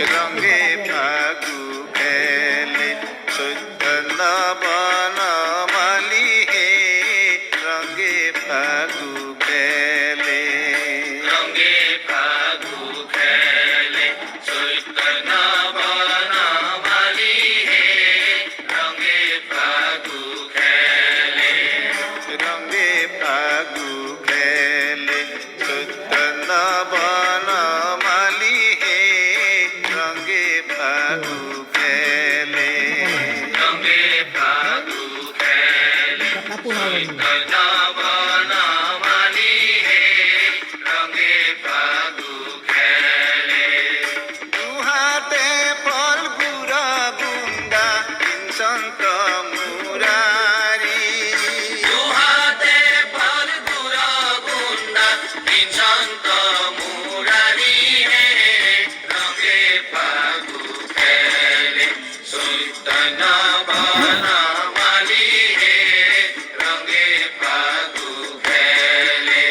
রঙে ফাগু খেলে চৈতন্য বনমালী হে রঙে ফাগু খেলে রঙে ফাগু খেলে চৈতন্য বনমালী হে রঙে ফাগু খেলে রঙে ফাগু খেলে চৈতন্য বনমালী হে রঙে ফাগু খেলে রঙে ফাগু খেলে চৈতন্য বনমালী হে রঙে ফাগু খেলে দুহাতে ফল গুড়া গুন্ডা সন্ত মুরারি দুহাতে ফল গুড়া গুন্ডা বিশান্ত মুরারি হে রঙে ফাগু খেলে চৈতন্য বনমালী হে রঙে ফাগু খেলে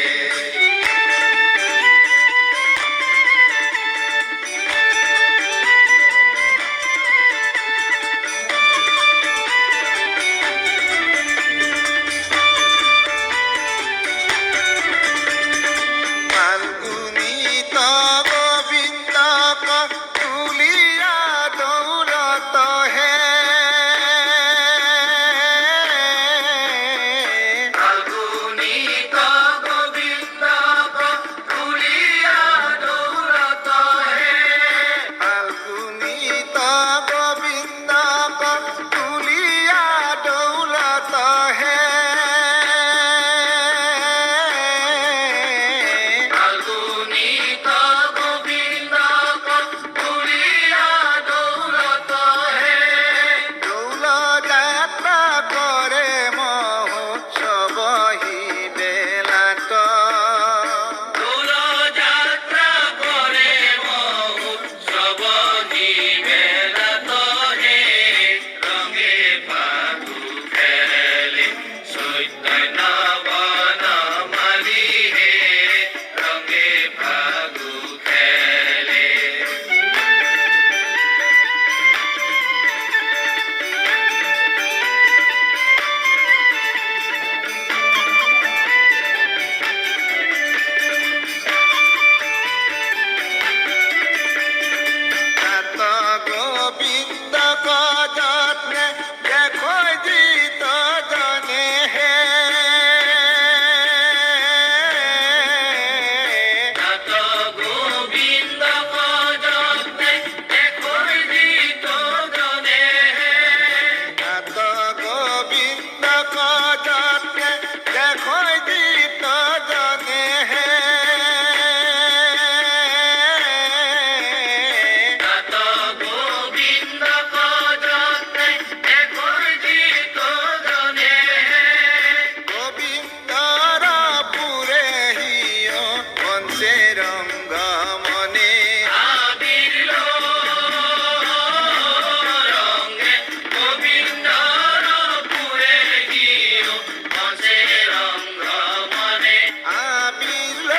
ফাল্গুনি গোবিন্দ তুলিয়া দৌড়ত হে ফাল্গুনি গোবিন্দ তুলিয়া দৌড়ত হে ফাল্গুনি গোবিন্দ তুলিয়া দৌড়ত হে ফাল্গুনি গোবিন্দ তুলিয়া দৌড়ত হে দৌল যাত্রা করে মহোৎসব বেলাট দোল যাত্রা করে মহোৎসব নিবেলাত হে রঙে ফাগু খেলে চৈতন্য বনমালী হে রঙে ফাগু খেলে নাত গোবিন্দ যত্নে দেখো জিত জনে হে নাত গোবিন্দ যত্নে দেখো জিত জনে হে নাত গোবিন্দ যত্নে দেখো জিত জনে হে নাত গোবিন্দ যত্নে দেখো জিত জনে হে গোবিন্দর পুরে হিয় বংশে রঙ্গ মনে আবির্ল রঙে গোবিন্দর পুরে গিয়ে বসে রঙ্গ মনে আবিল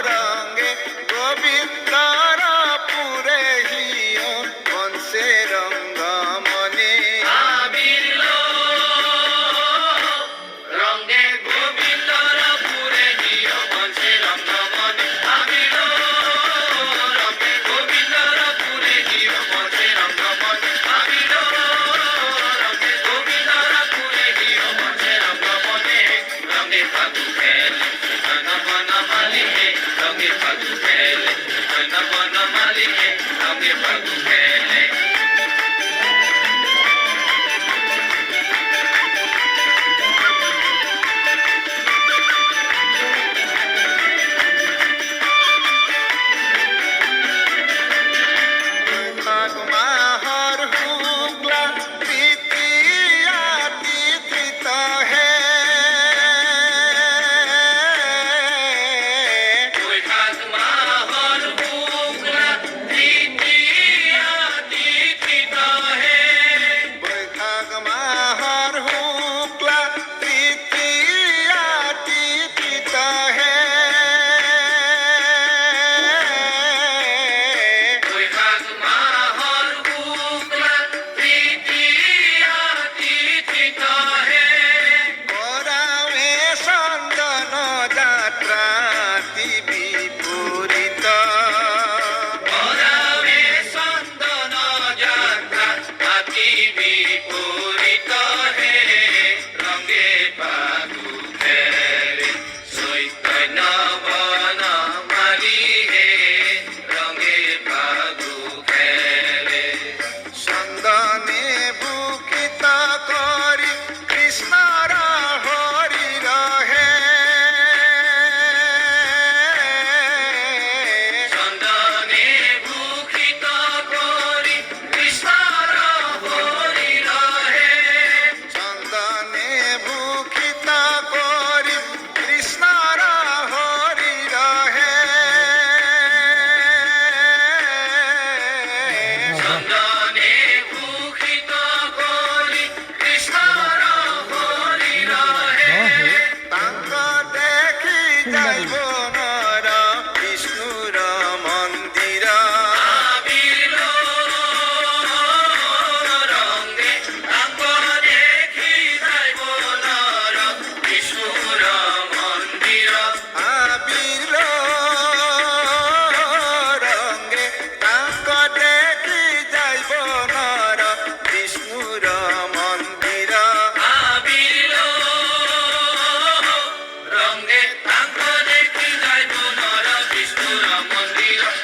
রঙ্গে গোবিন্দর পুরে হিয় বংশে রঙ্গ মনে আবির্ল রঙে গোবিন্দর পুরে গিয়ে বসে রঙ্গ মনে আবির্ল রঙে গোবিন্দর পুরে গিয়ে বসে রঙ্গ মনে আবির্ল রঙে গোবিন্দর পুরে গিয়ে বসে রঙ্গ মনে রঙে ফাগু খেলে চৈতন্য বনমালী হে রঙে ফাগু খেলে চৈতন্য বনমালী হে রঙে ফাগু খেলে মাঘ মাহর হুগলা তৃতীয়া তিথিত হে বৈশাখ মাহর বুকলা তৃতীয়া ଆବିର